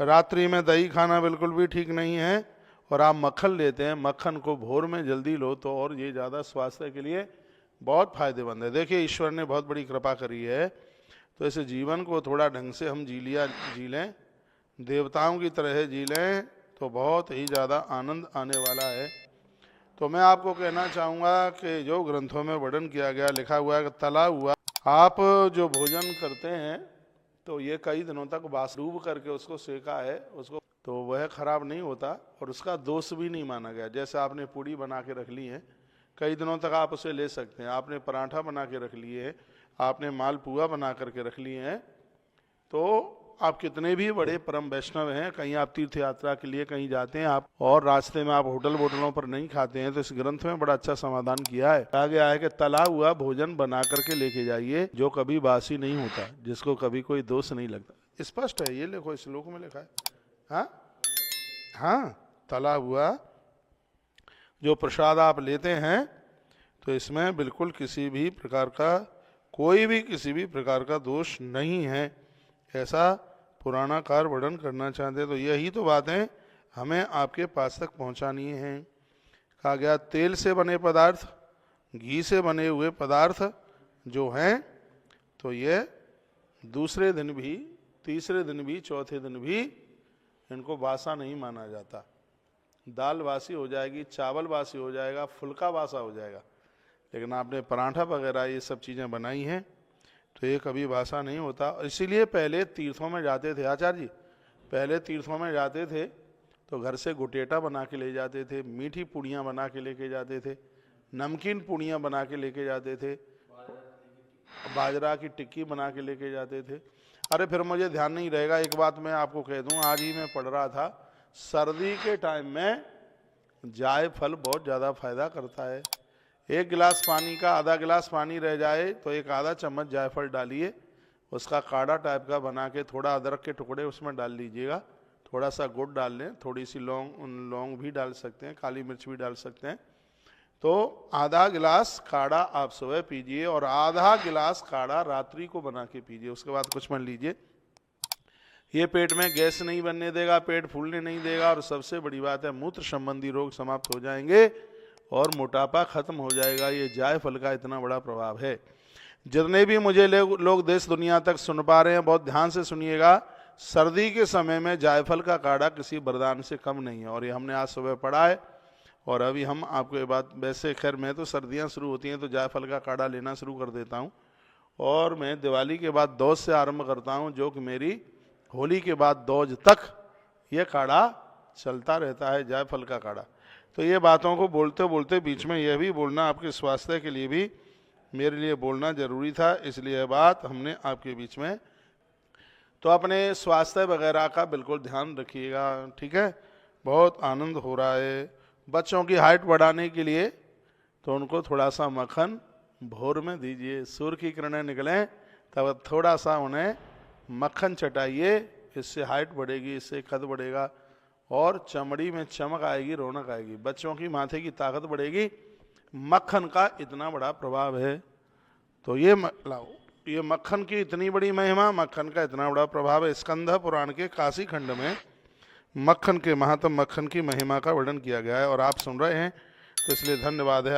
रात्रि में दही खाना बिल्कुल भी ठीक नहीं है। और आप मक्खन लेते हैं, मक्खन को भोर में जल्दी लो तो और ये ज़्यादा स्वास्थ्य के लिए बहुत फायदेमंद है। देखिए ईश्वर ने बहुत बड़ी कृपा करी है, तो इस जीवन को थोड़ा ढंग से हम जी लें, देवताओं की तरह जी लें तो बहुत ही ज़्यादा आनंद आने वाला है। तो मैं आपको कहना चाहूँगा कि जो ग्रंथों में वर्णन किया गया, लिखा हुआ है कि तला हुआ आप जो भोजन करते हैं तो ये कई दिनों तक बास डूब करके उसको सेका है, उसको तो वह खराब नहीं होता और उसका दोष भी नहीं माना गया। जैसे आपने पूड़ी बना के रख ली है, कई दिनों तक आप उसे ले सकते हैं। आपने पराठा बना के रख लिए है, आपने मालपुआ बना करके रख लिए हैं, तो आप कितने भी बड़े परम वैष्णव हैं, कहीं आप तीर्थ यात्रा के लिए कहीं जाते हैं आप और रास्ते में आप होटलों पर नहीं खाते हैं, तो इस ग्रंथ में बड़ा अच्छा समाधान किया है। कहा गया है कि तला हुआ भोजन बना करके लेके जाइए जो कभी बासी नहीं होता, जिसको कभी कोई दोष नहीं लगता। स्पष्ट है, ये देखो श्लोक में लिखा है। हाँ, तला हुआ जो प्रसाद आप लेते हैं तो इसमें बिल्कुल किसी भी प्रकार का दोष नहीं है, ऐसा पुराणाकार वर्णन करना चाहते हैं। तो यही तो बातें हमें आपके पास तक पहुंचानी है। कहा गया तेल से बने पदार्थ, घी से बने हुए पदार्थ जो हैं तो ये दूसरे दिन भी, तीसरे दिन भी, चौथे दिन भी इनको बासा नहीं माना जाता। दाल बासी हो जाएगी, चावल बासी हो जाएगा, फुल्का बासा हो जाएगा, लेकिन आपने पराठा वगैरह ये सब चीज़ें बनाई हैं तो ये कभी बासा नहीं होता। इसीलिए पहले तीर्थों में जाते थे आचार्य जी, पहले तीर्थों में जाते थे तो घर से गुटेटा बना के ले जाते थे, मीठी पूड़ियाँ बना के लेके जाते थे, नमकीन पूड़ियाँ बना के लेके जाते थे, बाजरा की टिक्की बना के लेके जाते थे। अरे फिर मुझे ध्यान नहीं रहेगा, एक बात मैं आपको कह दूं, आज ही मैं पढ़ रहा था, सर्दी के टाइम में जायफल बहुत ज़्यादा फायदा करता है। एक गिलास पानी का आधा गिलास पानी रह जाए तो एक आधा चम्मच जायफल डालिए, उसका काढ़ा टाइप का बना के थोड़ा अदरक के टुकड़े उसमें डाल लीजिएगा, थोड़ा सा गुड़ डाल लें, थोड़ी सी लौंग भी डाल सकते हैं, काली मिर्च भी डाल सकते हैं। तो आधा गिलास काढ़ा आप सुबह पीजिए और आधा गिलास काढ़ा रात्रि को बना के पीजिए, उसके बाद कुछ मत लीजिए। ये पेट में गैस नहीं बनने देगा, पेट फूलने नहीं देगा और सबसे बड़ी बात है मूत्र संबंधी रोग समाप्त हो जाएंगे और मोटापा खत्म हो जाएगा। ये जायफल का इतना बड़ा प्रभाव है। जितने भी मुझे लोग देश दुनिया तक सुन पा रहे हैं, बहुत ध्यान से सुनिएगा, सर्दी के समय में जायफल का काढ़ा किसी वरदान से कम नहीं है। और ये हमने आज सुबह पढ़ा है और अभी हम आपको ये बात, वैसे खैर मैं तो सर्दियां शुरू होती हैं तो जायफल का काढ़ा लेना शुरू कर देता हूं और मैं दिवाली के बाद दोज से आरंभ करता हूं, जो कि मेरी होली के बाद दोज तक ये काढ़ा चलता रहता है, जायफल का काढ़ा। तो ये बातों को बोलते बोलते बीच में यह भी बोलना आपके स्वास्थ्य के लिए भी मेरे लिए बोलना जरूरी था, इसलिए यह बात हमने आपके बीच में। तो अपने स्वास्थ्य वगैरह का बिल्कुल ध्यान रखिएगा, ठीक है। बहुत आनंद हो रहा है। बच्चों की हाइट बढ़ाने के लिए तो उनको थोड़ा सा मक्खन भोर में दीजिए, सूर्य की किरणें निकलें तब थोड़ा सा उन्हें मक्खन चटाइए, इससे हाइट बढ़ेगी, इससे कद बढ़ेगा और चमड़ी में चमक आएगी, रौनक आएगी, बच्चों की माथे की ताकत बढ़ेगी। मक्खन का इतना बड़ा प्रभाव है। तो ये मक्खन की इतनी बड़ी महिमा, मक्खन का इतना बड़ा प्रभाव है। स्कंद पुराण के काशी खंड में मक्खन के महात्म, मक्खन की महिमा का वर्णन किया गया है और आप सुन रहे हैं, तो इसलिए धन्यवाद है।